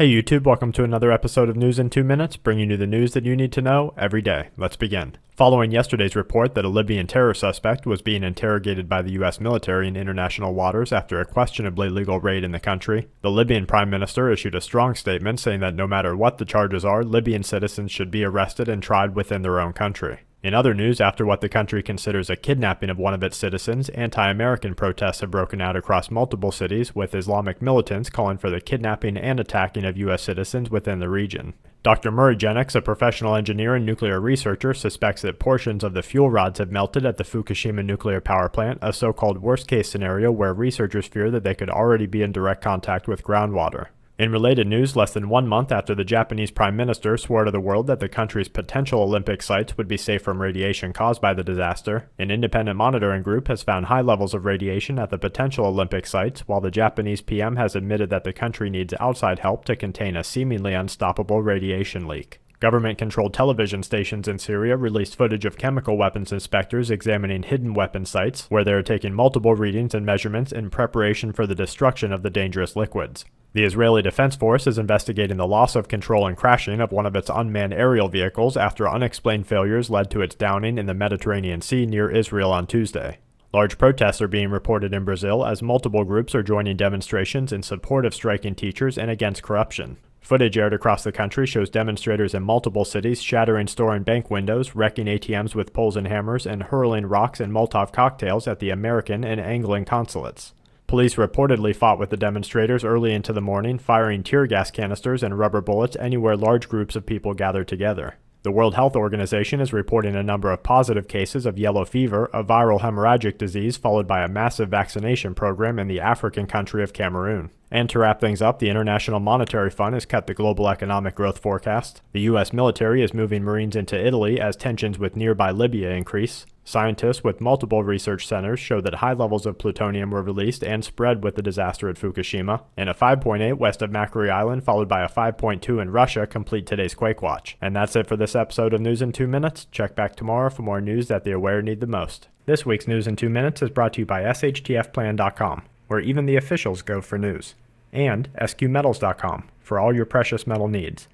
Hey YouTube, welcome to another episode of News in 2 Minutes, bringing you the news that you need to know every day. Let's begin. Following yesterday's report that a Libyan terror suspect was being interrogated by the US military in international waters after a questionably legal raid in the country, the Libyan Prime Minister issued a strong statement saying that no matter what the charges are, Libyan citizens should be arrested and tried within their own country. In other news, after what the country considers a kidnapping of one of its citizens, anti-American protests have broken out across multiple cities, with Islamic militants calling for the kidnapping and attacking of U.S. citizens within the region. Dr. Murray Jennings, a professional engineer and nuclear researcher, suspects that portions of the fuel rods have melted at the Fukushima nuclear power plant, a so-called worst-case scenario where researchers fear that they could already be in direct contact with groundwater. In related news, less than 1 month after the Japanese Prime Minister swore to the world that the country's potential Olympic sites would be safe from radiation caused by the disaster, an independent monitoring group has found high levels of radiation at the potential Olympic sites, while the Japanese PM has admitted that the country needs outside help to contain a seemingly unstoppable radiation leak. Government-controlled television stations in Syria released footage of chemical weapons inspectors examining hidden weapon sites, where they are taking multiple readings and measurements in preparation for the destruction of the dangerous liquids. The Israeli Defense Force is investigating the loss of control and crashing of one of its unmanned aerial vehicles after unexplained failures led to its downing in the Mediterranean Sea near Israel on Tuesday. Large protests are being reported in Brazil as multiple groups are joining demonstrations in support of striking teachers and against corruption. Footage aired across the country shows demonstrators in multiple cities shattering store and bank windows, wrecking ATMs with poles and hammers, and hurling rocks and Molotov cocktails at the American and Angolan consulates. Police reportedly fought with the demonstrators early into the morning, firing tear gas canisters and rubber bullets anywhere large groups of people gathered together. The World Health Organization is reporting a number of positive cases of yellow fever, a viral hemorrhagic disease followed by a massive vaccination program in the African country of Cameroon. And to wrap things up, the International Monetary Fund has cut the global economic growth forecast. The U.S. military is moving Marines into Italy as tensions with nearby Libya increase. Scientists with multiple research centers show that high levels of plutonium were released and spread with the disaster at Fukushima. And a 5.8 west of Macquarie Island, followed by a 5.2 in Russia, complete today's Quake Watch. And that's it for this episode of News in 2 Minutes. Check back tomorrow for more news that the aware need the most. This week's News in 2 Minutes is brought to you by SHTFplan.com, where even the officials go for news, and SQmetals.com for all your precious metal needs.